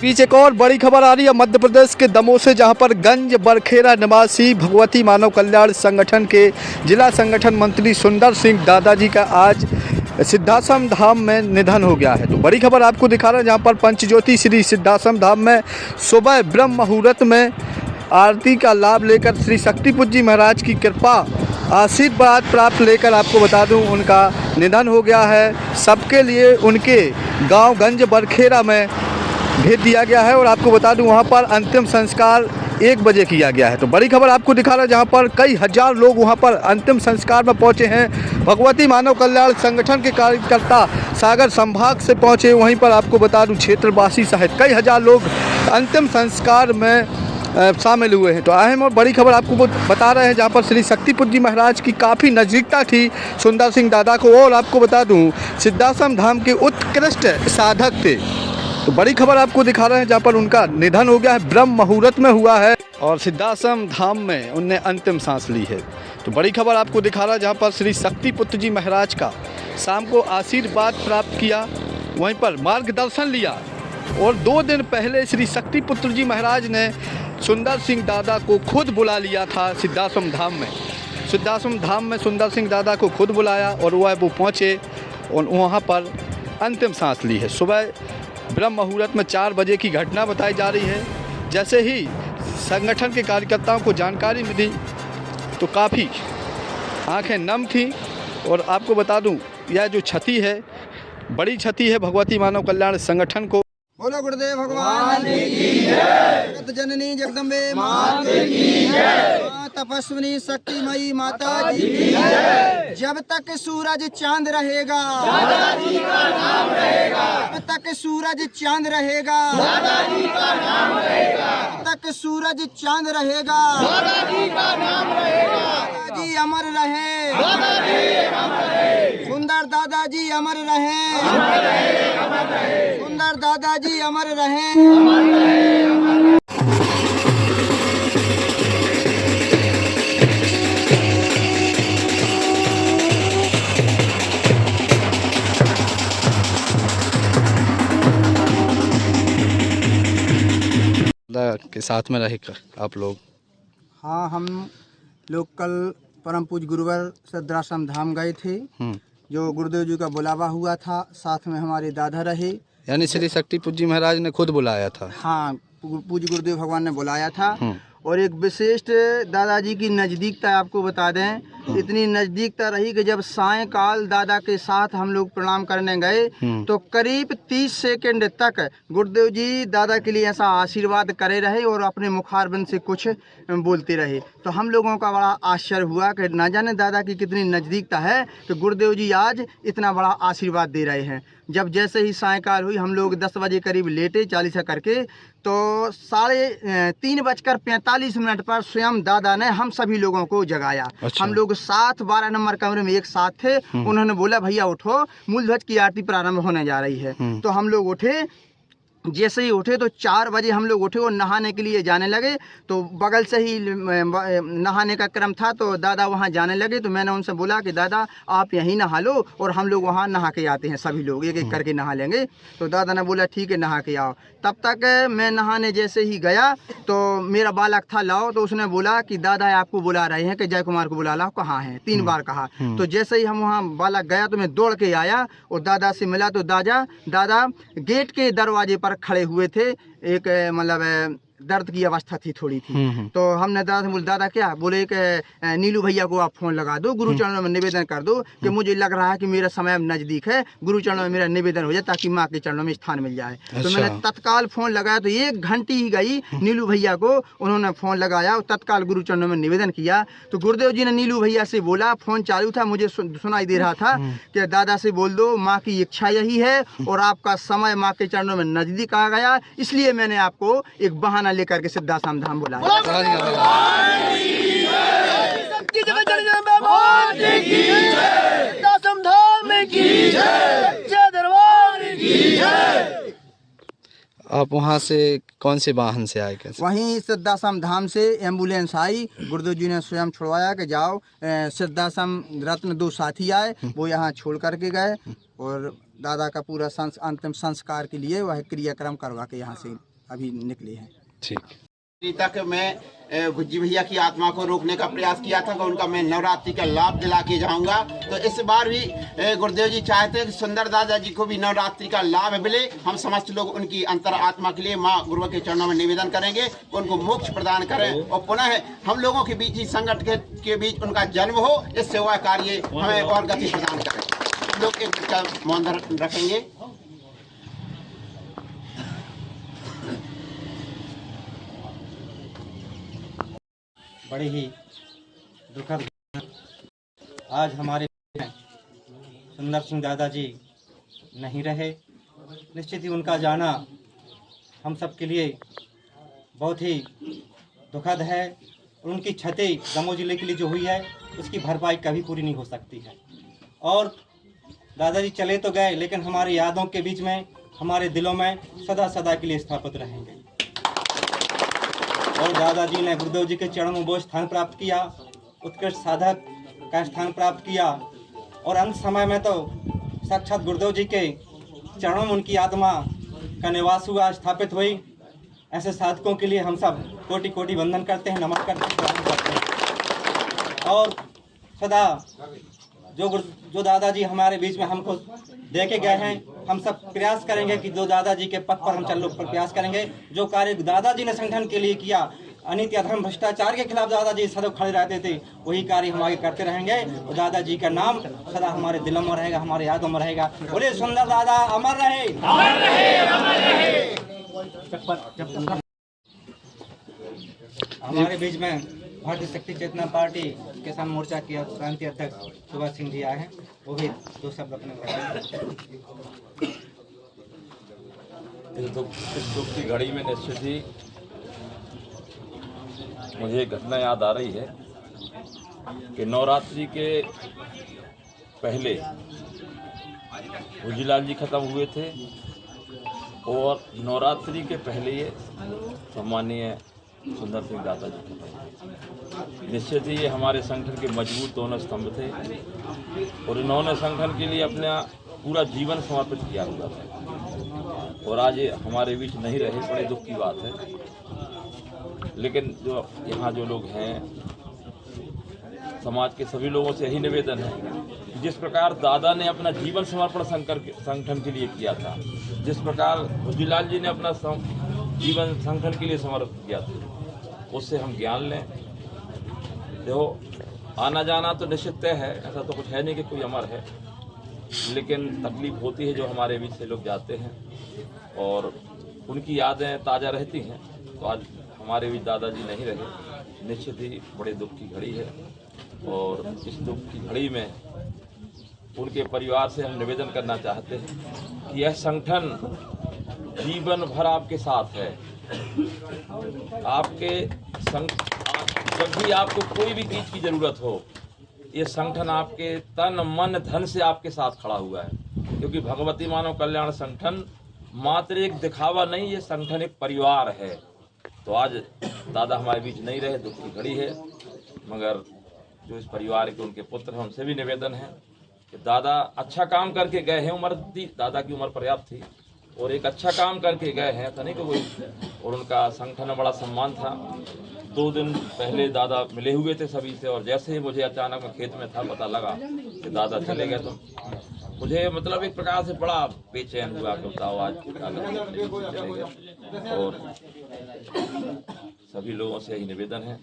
बीच एक और बड़ी खबर आ रही है मध्य प्रदेश के दमोह से, जहां पर गंज बरखेड़ा निवासी भगवती मानव कल्याण संगठन के जिला संगठन मंत्री सुंदर सिंह दादाजी का आज सिद्धाश्रम धाम में निधन हो गया है। तो बड़ी खबर आपको दिखा रहे हैं, जहां पर पंचज्योति श्री सिद्धाश्रम धाम में सुबह ब्रह्म मुहूर्त में आरती का लाभ लेकर श्री शक्तिपुंज जी महाराज की कृपा आशीर्वाद प्राप्त लेकर आपको बता दूं उनका निधन हो गया है। सबके लिए उनके गांव गंज बरखेड़ा में भेज दिया गया है और आपको बता दूं वहां पर अंतिम संस्कार 1 बजे किया गया है। तो बड़ी खबर आपको दिखा रहा है, जहां पर कई हजार लोग वहां पर अंतिम संस्कार में पहुंचे हैं। भगवती मानव कल्याण संगठन के कार्यकर्ता सागर संभाग से पहुंचे, वहीं पर आपको बता दूं क्षेत्रवासी सहित कई हजार लोग अंतिम संस्कार में शामिल हुए हैं। तो अहम और बड़ी खबर आपको बता रहे हैं, जहां पर श्री शक्तिपुंज जी महाराज की काफ़ी नज़दीकता थी सुंदर सिंह दादा को, और आपको बता दूं सिद्धाश्रम धाम के उत्कृष्ट साधक थे। तो बड़ी खबर आपको दिखा रहे हैं, जहां पर उनका निधन हो गया है, ब्रह्म मुहूर्त में हुआ है और सिद्धाश्रम धाम में उनने अंतिम सांस ली है। तो बड़ी खबर आपको दिखा रहा है, जहां पर श्री शक्तिपुंज जी महाराज का शाम को आशीर्वाद प्राप्त किया, वहीं पर मार्गदर्शन लिया। और 2 दिन पहले श्री शक्तिपुंज जी महाराज ने सुंदर सिंह दादा को खुद बुला लिया था सिद्धाश्रम धाम में। सिद्धाश्रम धाम में सुंदर सिंह दादा को खुद बुलाया और वो पहुँचे और वहाँ पर अंतिम सांस ली है। सुबह ब्रह्म मुहूर्त में 4 बजे की घटना बताई जा रही है। जैसे ही संगठन के कार्यकर्ताओं को जानकारी मिली तो काफ़ी आंखें नम थीं। और आपको बता दूं यह जो क्षति है बड़ी क्षति है भगवती मानव कल्याण संगठन को। बोलो गुरुदेव भगवान की जय। जगत जननी जगदम्बे माता की जय। तपस्विनी शक्तिमयी माता जी की जय। जब तक सूरज चांद रहेगा दादाजी का नाम रहेगा। जब तक सूरज चांद रहेगा दादाजी का नाम रहेगा। जब तक सूरज चांद रहेगा दादाजी का नाम रहेगा। दादाजी अमर रहे, सुंदर दादाजी अमर रहे, सुंदर दादाजी अमर रहे। के साथ में रहे आप लोग? हाँ, हम लोग कल परम पूज्य गुरुवर सिद्धाश्रम धाम गए थे, जो गुरुदेव जी का बुलावा हुआ था। साथ में हमारे दादा रहे, यानी श्री शक्तिपुंज जी महाराज ने खुद बुलाया था। हाँ, पूज्य गुरुदेव भगवान ने बुलाया था। और एक विशिष्ट दादाजी की नज़दीकता आपको बता दें, इतनी नज़दीकता रही कि जब सायंकाल दादा के साथ हम लोग प्रणाम करने गए तो करीब 30 सेकंड तक गुरुदेव जी दादा के लिए ऐसा आशीर्वाद करे रहे और अपने मुखारबिंद से कुछ बोलते रहे। तो हम लोगों का बड़ा आश्चर्य हुआ कि न जाने दादा की कितनी नज़दीकता है कि गुरुदेव जी आज इतना बड़ा आशीर्वाद दे रहे हैं। जब जैसे ही सायंकाल हुई हम लोग 10 बजे करीब लेटे चालीसा करके, तो 3:45 पर स्वयं दादा ने हम सभी लोगों को जगाया। अच्छा। हम लोग 12 नंबर कमरे में एक साथ थे। उन्होंने बोला भैया उठो, मूल ध्वज की आरती प्रारंभ होने जा रही है। तो हम लोग उठे। जैसे ही उठे तो 4 बजे हम लोग उठे और नहाने के लिए जाने लगे। तो बगल से ही नहाने का क्रम था, तो दादा वहाँ जाने लगे। तो मैंने उनसे बोला कि दादा आप यहीं नहा लो और हम लोग वहाँ नहा के आते हैं, सभी लोग एक एक करके नहा लेंगे। तो दादा ने बोला ठीक है नहा के आओ। तब तक मैं नहाने जैसे ही गया तो मेरा बालक था लाओ, तो उसने बोला कि दादा आपको बुला रहे हैं, कि जय कुमार को बुला लाओ, कहाँ है, 3 बार कहा। तो जैसे ही हम वहाँ बालक गया तो मैं दौड़ के आया और दादा से मिला। तो दादा गेट के दरवाजे पर खड़े हुए थे। एक मतलब दर्द की अवस्था थी, थोड़ी थी। तो हमने दादा से बोला दादा क्या, बोले कि नीलू भैया को आप फोन लगा दो, गुरु चरणों में निवेदन कर दो कि मुझे लग रहा है कि मेरा समय अब नज़दीक है, गुरु चरणों में मेरा निवेदन हो जाए ताकि माँ के चरणों में स्थान मिल जाए। अच्छा। तो मैंने तत्काल फोन लगाया। तो 1 घंटी ही गई, नीलू भैया को उन्होंने फोन लगाया और तत्काल गुरु चरणों में निवेदन किया। तो गुरुदेव जी ने नीलू भैया से बोला, फोन चालू था, मुझे सुनाई दे रहा था कि दादा से बोल दो माँ की इच्छा यही है और आपका समय माँ के चरणों में नज़दीक आ गया, इसलिए मैंने आपको एक बहाना लेकर के सिद्धाश्रम धाम बुलाया। आप वहाँ से कौन से वाहन से आए? कैसे? वहीं सिद्धाश्रम धाम से एम्बुलेंस आई, गुरुदेव जी ने स्वयं छुड़वाया कि जाओ। सिद्धाश्रम रत्न 2 साथी आए, वो यहाँ छोड़ करके गए और दादा का पूरा अंतिम संस्कार के लिए वह क्रियाक्रम करवा के यहाँ से अभी निकले हैं। ठीक। तक मैं भुज्जी भैया की आत्मा को रोकने का प्रयास किया था कि उनका मैं नवरात्रि का लाभ दिला के जाऊंगा। तो इस बार भी गुरुदेव जी चाहते हैं कि सुंदर दादा जी को भी नवरात्रि का लाभ मिले। हम समस्त लोग उनकी अंतर आत्मा के लिए माँ गुरु के चरणों में निवेदन करेंगे, उनको मोक्ष प्रदान करें और पुनः हम लोगों के बीच ही संगठन के बीच उनका जन्म हो, इस सेवा कार्य हमें और गति प्रदान करें। लोग एक मौन रखेंगे। बड़े ही दुखद आज हमारे सुंदर सिंह दादाजी नहीं रहे। निश्चित ही उनका जाना हम सब के लिए बहुत ही दुखद है। उनकी क्षति दमोह जिले के लिए जो हुई है उसकी भरपाई कभी पूरी नहीं हो सकती है। और दादाजी चले तो गए लेकिन हमारी यादों के बीच में, हमारे दिलों में सदा सदा के लिए स्थापित रहेंगे। और दादाजी ने गुरुदेव जी के चरणों में वो स्थान प्राप्त किया, उत्कृष्ट साधक का स्थान प्राप्त किया। और अंत समय में तो साक्षात गुरुदेव जी के चरणों में उनकी आत्मा का निवास हुआ, स्थापित हुई। ऐसे साधकों के लिए हम सब कोटि कोटि वंदन करते हैं, नमन करते हैं, प्रणाम करते हैं। और सदा जो दादाजी हमारे बीच में हमको दे के गए हैं, हम सब प्रयास करेंगे कि जो दादाजी के पथ पर हम चलने पर प्रयास करेंगे। जो कार्य दादाजी ने संगठन के लिए किया, अनित अधर्म भ्रष्टाचार के खिलाफ दादाजी सदैव खड़े रहते थे, वही कार्य हम आगे करते रहेंगे। और दादाजी का नाम सदा हमारे दिलों में रहेगा, हमारे यादों में रहेगा। बोले सुंदर दादा अमर रहे, अमर रहे, अमर रहे। हमारे बीच में भारतीय शक्ति चेतना पार्टी किसान मोर्चा के क्रांति अध्यक्ष सुभाष सिंह जी आए हैं, वो भी दो शब्द अपने। इस दुख की घड़ी में निश्चित ही मुझे एक घटना याद आ रही है कि नवरात्रि के पहले भुजीलाल जी खत्म हुए थे और नवरात्रि के पहले ये सम्मानीय सुंदर सिंह दादा जी खत्म। निश्चित ही ये हमारे संगठन के मजबूत दोनों स्तंभ थे और इन्होंने संगठन के लिए अपना पूरा जीवन समर्पित किया हुआ था और आज ये हमारे बीच नहीं रहे, बड़े दुख की बात है। लेकिन जो यहाँ जो लोग हैं, समाज के सभी लोगों से यही निवेदन है कि जिस प्रकार दादा ने अपना जीवन समर्पण संगठन के लिए किया था, जिस प्रकार भुजीलाल जी ने अपना जीवन संगठन के लिए समर्पित किया था, उससे हम ज्ञान लें। देखो, आना जाना तो निश्चित तय है, ऐसा तो कुछ है नहीं कि कोई अमर है, लेकिन तकलीफ होती है जो हमारे बीच से लोग जाते हैं और उनकी यादें ताज़ा रहती हैं। तो आज हमारे बीच दादाजी नहीं रहे, निश्चित ही बड़े दुख की घड़ी है और इस दुख की घड़ी में उनके परिवार से हम निवेदन करना चाहते हैं कि यह संगठन जीवन भर आपके साथ है। जब भी आपको कोई भी चीज़ की ज़रूरत हो, ये संगठन आपके तन मन धन से आपके साथ खड़ा हुआ है, क्योंकि भगवती मानव कल्याण संगठन मात्र एक दिखावा नहीं, ये संगठन एक परिवार है। तो आज दादा हमारे बीच नहीं रहे, दुख की घड़ी है, मगर जो इस परिवार के उनके पुत्र हैं उनसे भी निवेदन है कि दादा अच्छा काम करके गए हैं। उम्र थी, दादा की उम्र पर्याप्त थी और एक अच्छा काम करके गए हैं, तो नहीं कि कोई, और उनका संगठन में बड़ा सम्मान था। 2 दिन पहले दादा मिले हुए थे सभी से और जैसे ही मुझे अचानक मैं खेत में था, पता लगा कि दादा चले गए, तो मुझे मतलब एक प्रकार से बड़ा बेचैन हुआ कि बताओ आज चले गए। और सभी लोगों से यही निवेदन है